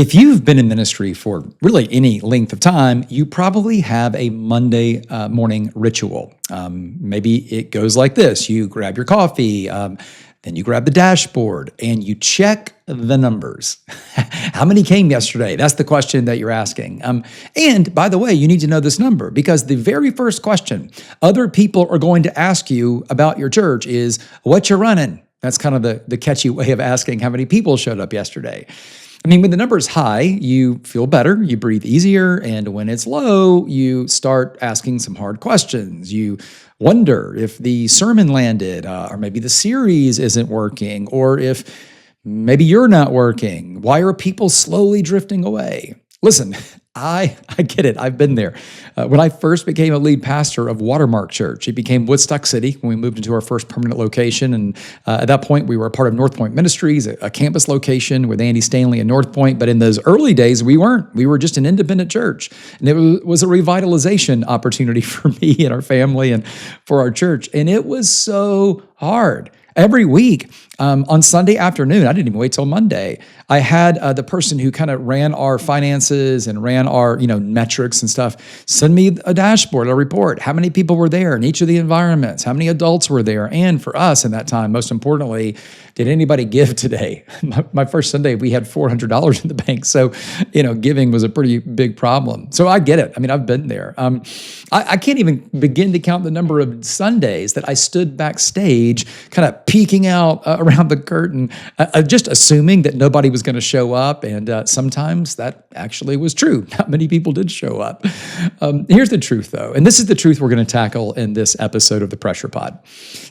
If you've been in ministry for really any length of time, you probably have a Monday morning ritual. Maybe it goes like this. You grab your coffee, then you grab the dashboard, and you check the numbers. How many came yesterday? That's the question that you're asking. And by the way, you need to know this number because the very first question other people are going to ask you about your church is, what you running? That's kind of the catchy way of asking how many people showed up yesterday. I mean, when the number is high, you feel better, you breathe easier, and when it's low, you start asking some hard questions. You wonder if the sermon landed, or maybe the series isn't working, or if maybe you're not working. Why are people slowly drifting away? Listen, I get it. I've been there. When I first became a lead pastor of Watermark Church, it became Woodstock City when we moved into our first permanent location. And at that point, we were a part of North Point Ministries, a campus location with Andy Stanley and North Point. But in those early days, we weren't. We were just an independent church. And it was a revitalization opportunity for me and our family and for our church. And it was so hard. Every week on Sunday afternoon, I didn't even wait till Monday, I had the person who kind of ran our finances and ran our metrics and stuff send me a dashboard, a report. How many people were there in each of the environments? How many adults were there? And for us in that time, most importantly, did anybody give today? My first Sunday, we had $400 in the bank. So, giving was a pretty big problem. So I get it. I mean, I've been there. I can't even begin to count the number of Sundays that I stood backstage kind of peeking out around the curtain, just assuming that nobody was going to show up. And sometimes that actually was true. Not many people did show up. Here's the truth, though, and this is the truth we're going to tackle in this episode of the Pressure Pod.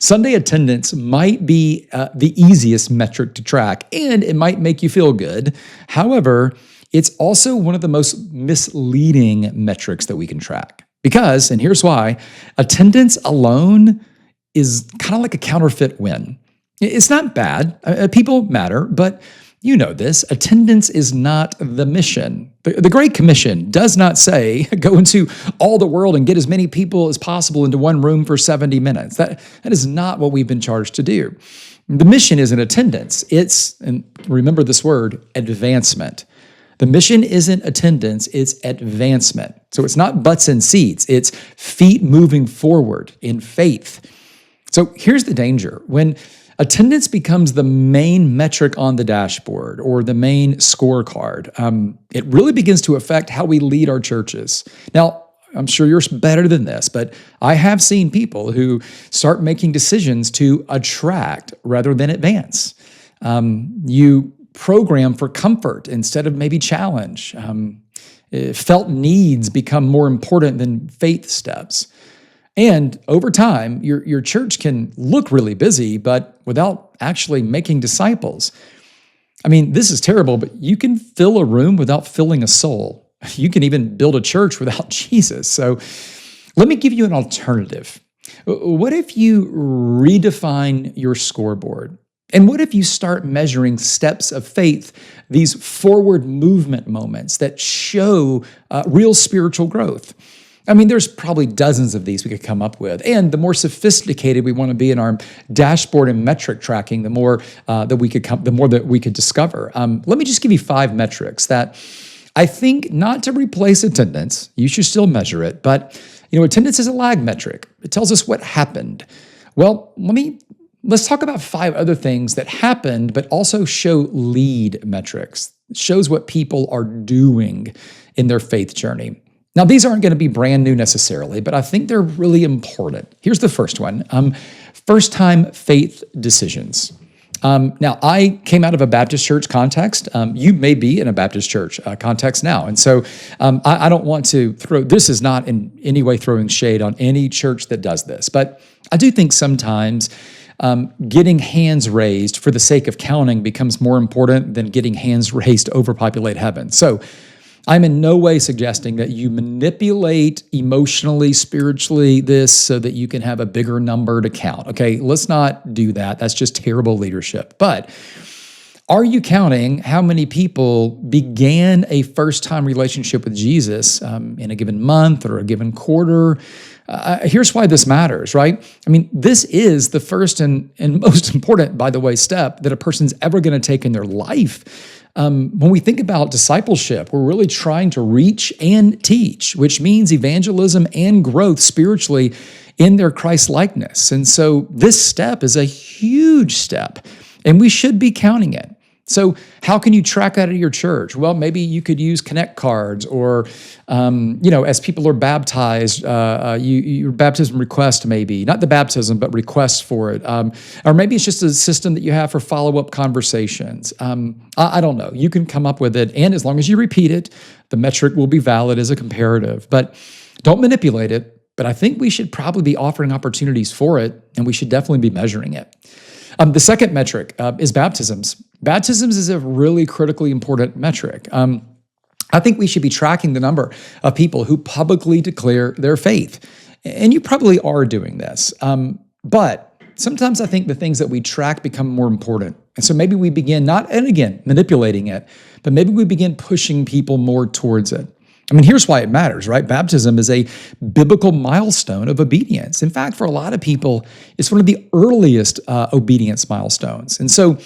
Sunday attendance might be the easiest metric to track, and it might make you feel good. However, it's also one of the most misleading metrics that we can track. Because, and here's why, attendance alone is kind of like a counterfeit win. It's not bad. People matter, but you know this. Attendance is not the mission. The Great Commission does not say, go into all the world and get as many people as possible into one room for 70 minutes. That is not what we've been charged to do. The mission isn't attendance. It's, and remember this word, advancement. The mission isn't attendance, it's advancement. So it's not butts and seats, it's feet moving forward in faith. So here's the danger. When attendance becomes the main metric on the dashboard or the main scorecard, it really begins to affect how we lead our churches. Now, I'm sure you're better than this, but I have seen people who start making decisions to attract rather than advance. You program for comfort instead of maybe challenge. Felt needs become more important than faith steps. And over time, your church can look really busy, but without actually making disciples. I mean, this is terrible, but you can fill a room without filling a soul. You can even build a church without Jesus. So let me give you an alternative. What if you redefine your scoreboard? And what if you start measuring steps of faith, these forward movement moments that show real spiritual growth? I mean, there's probably dozens of these we could come up with. And the more sophisticated we want to be in our dashboard and metric tracking, the more that we could discover. Let me just give you 5 metrics that I think, not to replace attendance, you should still measure it, but attendance is a lag metric. It tells us what happened. Well, let's talk about 5 other things that happened, but also show lead metrics. It shows what people are doing in their faith journey. Now, these aren't going to be brand new necessarily, but I think they're really important. Here's the first one, first-time faith decisions. Now, I came out of a Baptist church context. You may be in a Baptist church context now. And so I don't want to this is not in any way throwing shade on any church that does this, but I do think sometimes getting hands raised for the sake of counting becomes more important than getting hands raised to overpopulate heaven. So I'm in no way suggesting that you manipulate emotionally, spiritually this so that you can have a bigger number to count. Okay, let's not do that. That's just terrible leadership. But are you counting how many people began a first-time relationship with Jesus in a given month or a given quarter? Here's why this matters, right? I mean, this is the first and most important, by the way, step that a person's ever going to take in their life. when we think about discipleship, we're really trying to reach and teach, which means evangelism and growth spiritually in their Christ likeness. And so this step is a huge step, and we should be counting it. So how can you track that at your church? Well, maybe you could use Connect cards, or, as people are baptized, your baptism request, maybe not the baptism, but requests for it. Or maybe it's just a system that you have for follow-up conversations. I don't know. You can come up with it. And as long as you repeat it, the metric will be valid as a comparative, but don't manipulate it. But I think we should probably be offering opportunities for it, and we should definitely be measuring it. The second metric is baptisms. Baptisms is a really critically important metric. I think we should be tracking the number of people who publicly declare their faith. And you probably are doing this. But sometimes I think the things that we track become more important. And so maybe we begin manipulating it, but maybe we begin pushing people more towards it. I mean, here's why it matters, right? Baptism is a biblical milestone of obedience. In fact, for a lot of people, it's one of the earliest obedience milestones. And so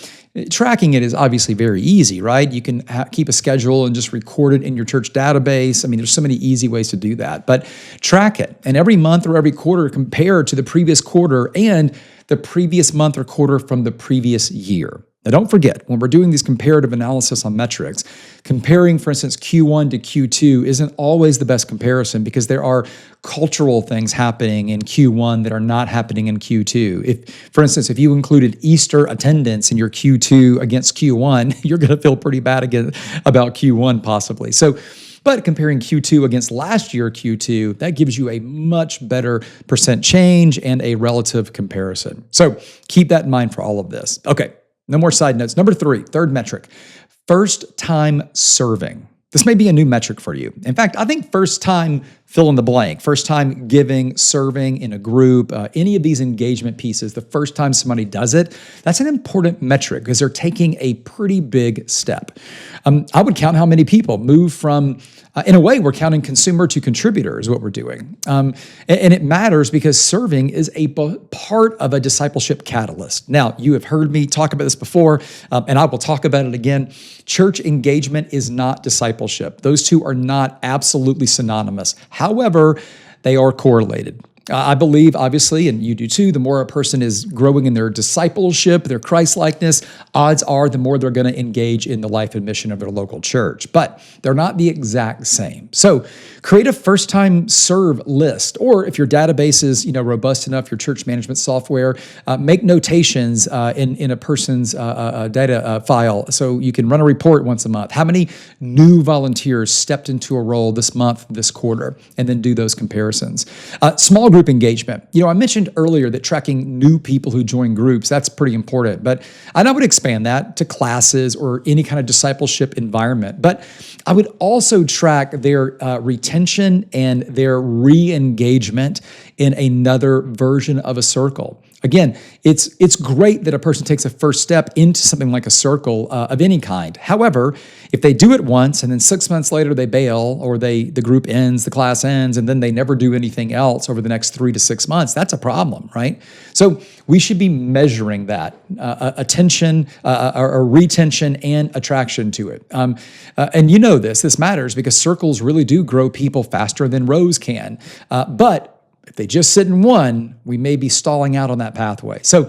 tracking it is obviously very easy, right? You can keep a schedule and just record it in your church database. I mean, there's so many easy ways to do that. But track it. And every month or every quarter, compare to the previous quarter and the previous month or quarter from the previous year. Now, don't forget, when we're doing these comparative analysis on metrics, comparing, for instance, Q1 to Q2 isn't always the best comparison because there are cultural things happening in Q1 that are not happening in Q2. For instance, if you included Easter attendance in your Q2 against Q1, you're going to feel pretty bad about Q1 possibly. But comparing Q2 against last year Q2, that gives you a much better percent change and a relative comparison. So keep that in mind for all of this. Okay. No more side notes. Number 3, third metric, first time serving. This may be a new metric for you. In fact, I think first time fill in the blank, first time giving, serving in a group, any of these engagement pieces, the first time somebody does it, that's an important metric because they're taking a pretty big step. I would count how many people move from, in a way, we're counting consumer to contributor is what we're doing. And it matters because serving is a part of a discipleship catalyst. Now, you have heard me talk about this before, and I will talk about it again. Church engagement is not discipleship. Those two are not absolutely synonymous. However, they are correlated. I believe, obviously, and you do too, the more a person is growing in their discipleship, their Christ-likeness, odds are the more they're going to engage in the life and mission of their local church. But they're not the exact same. So create a first-time serve list, or if your database is robust enough, your church management software, make notations in a person's data file so you can run a report once a month. How many new volunteers stepped into a role this month, this quarter, and then do those comparisons. Small group engagement. I mentioned earlier that tracking new people who join groups, that's pretty important, but I would expand that to classes or any kind of discipleship environment. But I would also track their retention and their re-engagement in another version of a circle. Again, it's great that a person takes a first step into something like a circle of any kind. However, if they do it once and then 6 months later they bail, or the group ends, the class ends, and then they never do anything else over the next 3 to 6 months, that's a problem, right? So we should be measuring that attention or retention and attraction to it. And this matters because circles really do grow people faster than rows can. But if they just sit in one, we may be stalling out on that pathway. So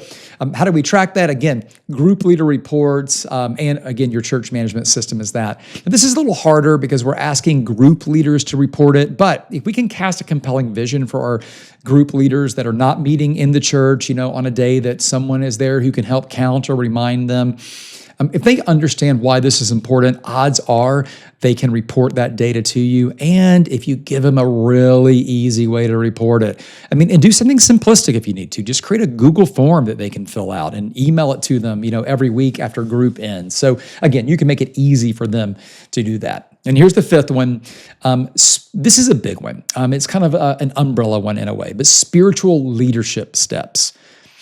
how do we track that? Again, group leader reports, and again, your church management system is that. Now, this is a little harder because we're asking group leaders to report it, but if we can cast a compelling vision for our group leaders that are not meeting in the church, on a day that someone is there who can help count or remind them, if they understand why this is important, odds are they can report that data to you. And if you give them a really easy way to report it, and do something simplistic if you need to. Just create a Google form that they can fill out and email it to them, every week after group ends. So again, you can make it easy for them to do that. And here's the fifth one. This is a big one. It's kind of an umbrella one in a way, but spiritual leadership steps.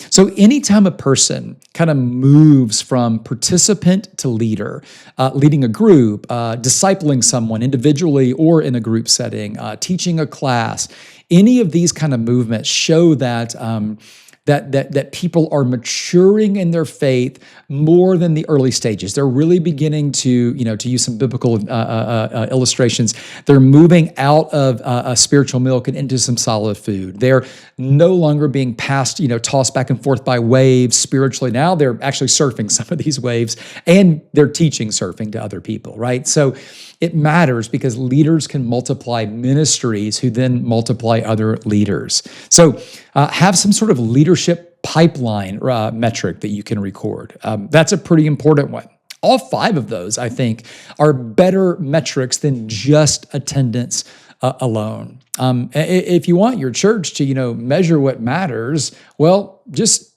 So anytime a person kind of moves from participant to leader, leading a group, discipling someone individually or in a group setting, teaching a class, any of these kind of movements show that that people are maturing in their faith more than the early stages. They're really beginning to use some biblical illustrations. They're moving out of spiritual milk and into some solid food. They're no longer being passed, tossed back and forth by waves spiritually. Now they're actually surfing some of these waves, and they're teaching surfing to other people, right? So it matters because leaders can multiply ministries who then multiply other leaders. So have some sort of leadership pipeline metric that you can record. That's a pretty important one. All 5 of those, I think, are better metrics than just attendance alone. If you want your church to, measure what matters, well,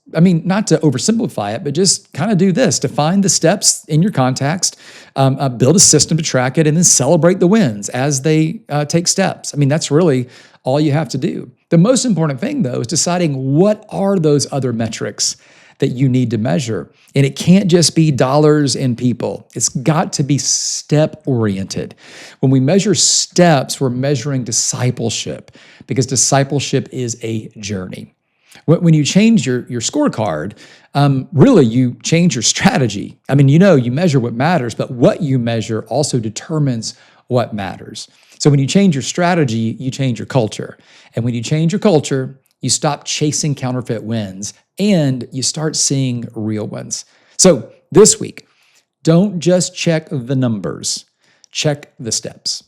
not to oversimplify it, but just kind of do this. Define the steps in your context, build a system to track it, and then celebrate the wins as they take steps. That's really all you have to do. The most important thing, though, is deciding what are those other metrics that you need to measure. And it can't just be dollars and people. It's got to be step-oriented. When we measure steps, we're measuring discipleship, because discipleship is a journey. When you change your scorecard, really you change your strategy. You measure what matters, but what you measure also determines what matters. So when you change your strategy, you change your culture. And when you change your culture, you stop chasing counterfeit wins and you start seeing real ones. So this week, don't just check the numbers, check the steps.